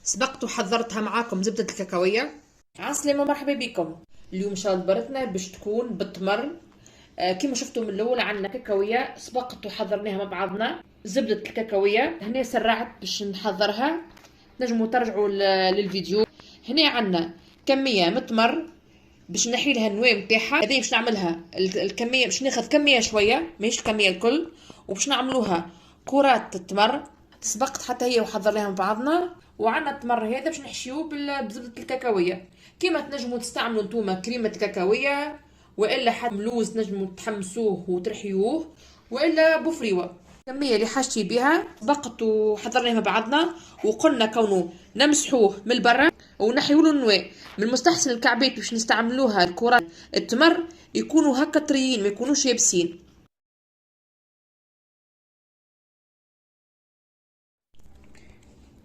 سبقت وحضرتها معاكم زبدة الكاكاوية. عسلامة، مرحبا بكم. اليوم شالبرتنا باش تكون بالتمر. كما شفتوا من الاول عندنا كاكاوية سبقت وحضرناها مع بعضنا. زبدة الكاكاوية هنا سرعت باش نحضرها، نجموا ترجعوا للفيديو. هنا عندنا كمية متمر باش نحي لها النواة نتاعها. هذه باش نعملها الكمية، باش ناخذ كمية شوية ماهيش الكمية الكل، وباش نعملوها كرات التمر. سبقت حتى هي وحضرناها مع بعضنا. وعندنا التمر هذا باش نحشيوه بزبدة الكاكاوية. كيما تنجموا تستعملوا نتوما كريمة كاكاوية، والا حتى لوز تنجموا تحمسوه وترحيوه، والا بفريوه. الكميه اللي حشتي بها سبقت وحضرناها مع بعضنا، وقلنا كونه نمسحوه من البرا ونحيوله النواة. من المستحسن الكعبات باش نستعملوها الكرات التمر يكونوا هكا طريين، ما يكونوش يابسين.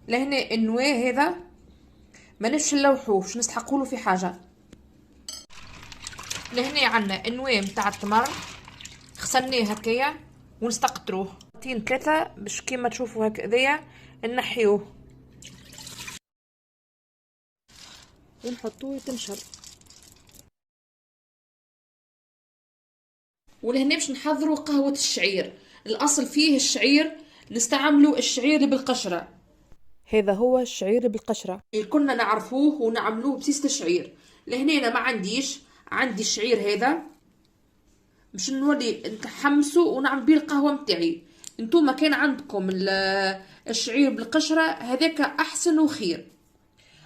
لهنا النواة هذا ماناش نلوحوه باش نستحقوله في حاجه. لهنا عندنا النواة متاع التمر غسلناه هكايا ونستقطروه مرتين ثلاثه باش كيما تشوفوا هكذايا نحيوه ونحطوه يتنشر. ولهنا باش نحضروا قهوة الشعير. الأصل فيه الشعير، نستعملوا الشعير اللي بالقشرة. هذا هو الشعير بالقشرة. اللي كنا نعرفوه ونعملوه بسيسة الشعير. لهنا أنا ما عنديش، عندي الشعير هذا باش نولي نتحمسه ونعمل بيه القهوة متاعي. انتوما كان عندكم الشعير بالقشرة هذاك أحسن وخير.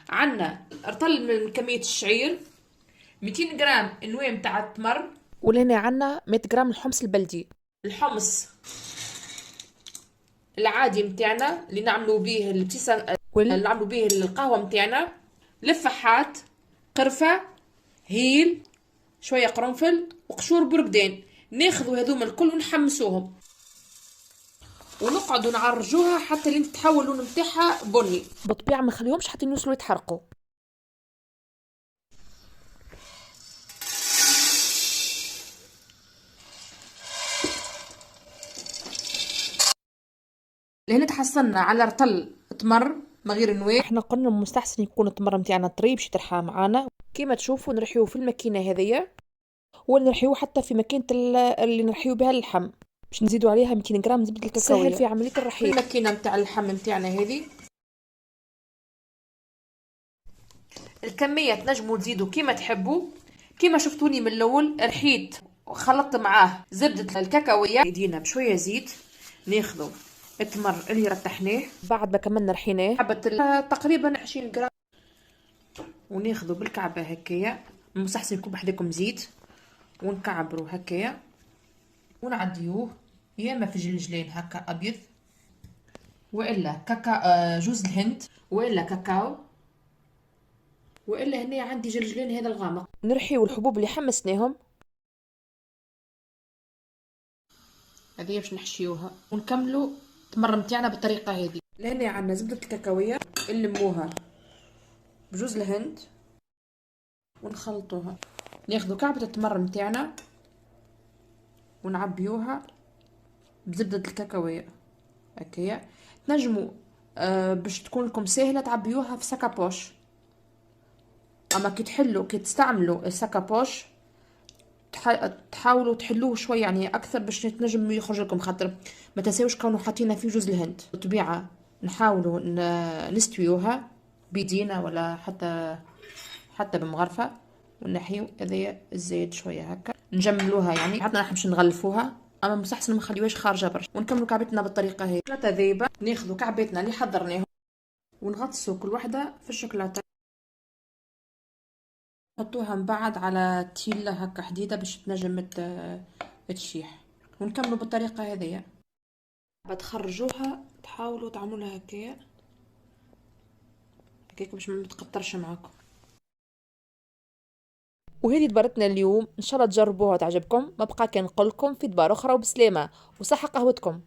عندنا رطل من كمية الشعير 200 جرام النواة متاع التمر. ولهنا عنا 100 جرام الحمص البلدي. الحمص العادي متاعنا اللي نعملوا به اللي نعملوا به القهوه متاعنا. لفحات، قرفه، هيل، شويه قرنفل وقشور برقدان. ناخذوا هذوما الكل ونحمسوهم ونقعدوا نعرجوها حتى لين تتحول اللون متاعها بني. بالطبيعة ما نخليهمش حتى يوصلوا يتحرقوا. لهنا تحصلنا على رطل تمر من غير نواة. احنا قلنا مستحسن يكون التمر متاعنا طري باش يترحى معانا. كيما تشوفوا نرحيوه في الماكينة هذيا، ونرحيوه حتى في ماكينة اللي نرحيو بها اللحم باش نزيدوا عليها 200 جرام زبدة الكاكاوية. سهل في عملية في الرحيل. الماكينه متاع اللحم متاعنا هذه الكميه تنجموا تزيدوا كيما تحبوا. كيما شفتوني من الاول رحيت وخلطت معاه زبده الكاكاويه. يدينا بشويه زيت، ناخذوا التمر اللي رتحناه بعد ما كملنا رحيناه حبه تقريبا 20 جرام، وناخذوا بالكعبه هكايا. مستحسن يكون بحذاكم زيت، ونكعبروا هكايا ونعديوه يا اما في جلجلين هكا ابيض، والا كاكا جوز الهند، والا كاكاو، والا هنا عندي جلجلين هذا الغامق. نرحيو الحبوب اللي حمسناهم. هذه باش نحشيوها ونكملوا التمر متاعنا بالطريقه هذه. لهنا عندنا زبده الكاكاويه نلموها بجوز الهند ونخلطوها. ناخذوا كعبه التمر متاعنا ونعبيوها بزبده الكاكاويه هكايا. تنجموا باش تكون لكم سهله تعبيوها في ساكابوش، اما كي تحلوا كي تستعملوا الساكابوش تحاولوا تحلوه شويه يعني اكثر باش تنجم يخرج لكم. خاطر ما تنساوش كانوا حاطين فيه جوز الهند. بالطبيعه نحاولوا نستويوها بيدينا ولا حتى بمغرفه، ونحيو هذايا الزيت شويه هكا نجملوها. يعني حتى نحبش نغلفوها، اما مستحسن ما نخليوهاش خارجه برشا. ونكملوا كعبتنا بالطريقه هذه. ثلاثه ذيبه ناخذوا كعبتنا اللي حضرناهم ونغطسوا كل واحده في الشوكولاته، نحطوها من بعد على تيلة هكا حديدة باش تنجم تشيح. ونكملوا بالطريقة هذيا. بتخرجوها تحاولوا تعملوا لها هكايا هكاك باش ما تقطرش معاكم. وهذه دبرتنا اليوم، ان شاء الله تجربوها وتعجبكم. ما بقى كان نقول لكم في دبار اخرى، وبسلامه وصحه قهوتكم.